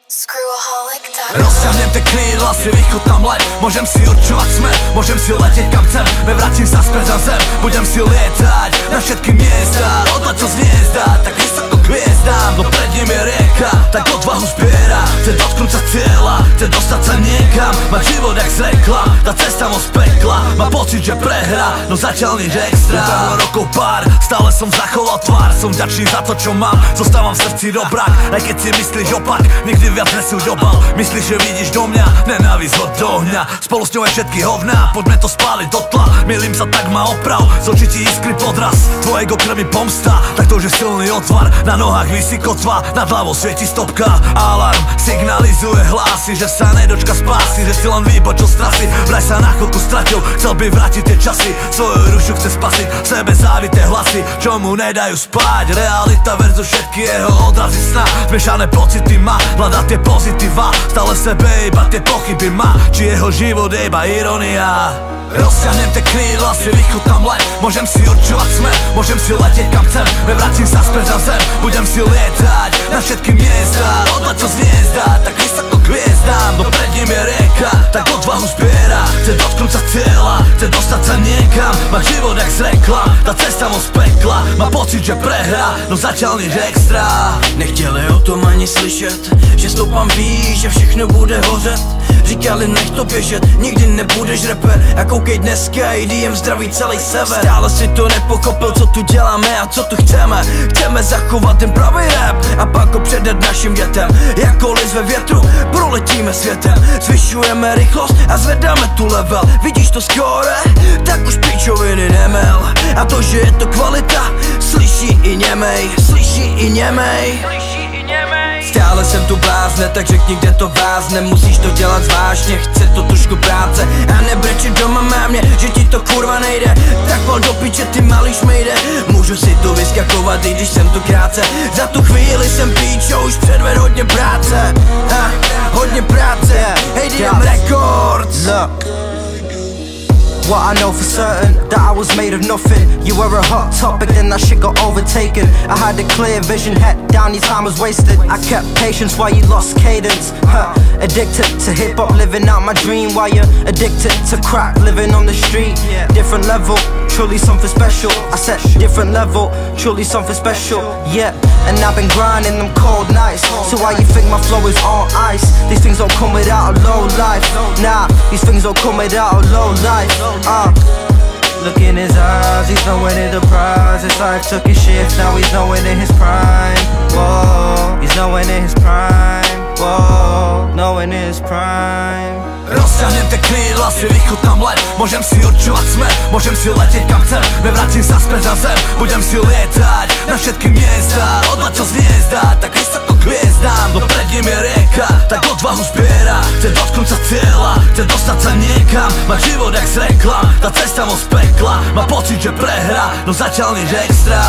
Rozťahnem tie krídla, si vychutnám let. Môžem si určovať smer, môžem si letieť kam chcem. Nevrátim sa späť za zem, budem si lietať na všetky miesta. Odleď sa z hniezda, tak vysoko k hviezdám. No pred ním je rieka, tak odvahu zbiera. Chce dotknúť sa cieľa, chce dostať sa niekam. Mať život jak z reklam, tá cesta moc pekla. Má pocit, že prehra, no zatiaľ nič extra. Ubehlo rokov pár, stále som zachoval tvár. Som vďačný za to, čo mám, zostávam v srdci dobrák. Aj keď si myslíš opak, nikdy viac nesúď obal. Myslíš, že vidíš do mňa, nenávisť hod do ohňa. Spolu s ňou je všetky hovná, poďme to spáliť do tla. Milím sa, tak ma oprav, z očí ti iskry podraz. Tvoje ego krmi pomsta, tak to už je silný otvar. Na nohách visí kotva, nad hlavou svieti stopka. Alarm signalizuje, hlási, že sa nedočka spásy. Že si len výbočil z trasy, vraj sa na chvíľku stratil. Chcel by vrátiť tie časy, svoju rušu chce spasiť. V sebe závité hlasy, čo mu nedajú spať. Realita versus všetky jeho odrazy sna. Zmiešané pocity má, hľadá tie pozitíva. Stále v sebe iba tie pochyby má, či jeho život je iba ironia. Rozťahnem tie krídla, si vychutám let. Môžem si určovať smer, môžem si letieť kam chcem. Nevrátim sa späť za zem, budem si lietať na všetky miesta. Odleď sa z hniezda, tak vysoko k hviezdám. No pred ním je rieka, tak odvahu zbiera. Chce dotknúť sa cieľa, chce dostať sa niekam. Mať život jak z reklam, tá cesta moc pekla. Má pocit, že prehra, no zatiaľ nič extra. Nechtěli o tom ani slyšet, že stoupám výš, že všechno bude hořet. Říkali nech to běžet, nikdy nebudeš rapper. A koukej dneska, IDM zdraví celý sever. Stále si to nepochopil, co tu děláme a co tu chceme. Chceme zachovat ten pravý rap a pak ho předat našim dětem. Jako list ve větru, proletíme světem. Zvyšujeme rychlost a zvedáme tu level. Vidíš to skóre? Tak už pičoviny nemel. A to, že je to kvalita, slyší i němej. Slyší i němej. Stále jsem tu blázne, tak řekni, kde to vázne. Musíš to dělat zvláštně, chce to trošku práce. A nebrečet doma mámě, že ti to kurva nejde. Tak pal do piče, ty malý šmejde. Můžu si tu vyskakovat, i když jsem tu krátce. Za tu chvíli jsem píčo, už předved hodně práce. Hodně práce, ADM Records. What I know for certain, that I was made of nothing. You were a hot topic, then that shit got overtaken. I had a clear vision, head down, your time was wasted. I kept patience while you lost cadence. Addicted to hip-hop, living out my dream. While you're addicted to crack, living on the street. Different level, truly something special. I said different level, truly something special. Yeah, and I've been grinding them cold nights. So why you think my flow is on ice? These things don't come without a low life. Nah, these things don't come without a low life. Look in his eyes, he's knowing it the prize. His life took a shift, now he's knowing in his prime. Whoa, he's knowing in his prime. Whoa, knowing in his prime. Rozťahnem tie krídla, si vychutám let. Môžem si určovať smer, môžem si letieť kam chcem. Nevrátim sa späť za zem, budem si lietať na všetky miesta. Odleď sa z hniezda, tak vysoko k hviezdám. No pred ním je rieka, tak odvahu zbiera. Chce dotknúť sa cieľa, chce dostať sa niekam. Mať život jak z reklam, tá cesta moc pekla. Má pocit, že prehra, no zatiaľ nič extra.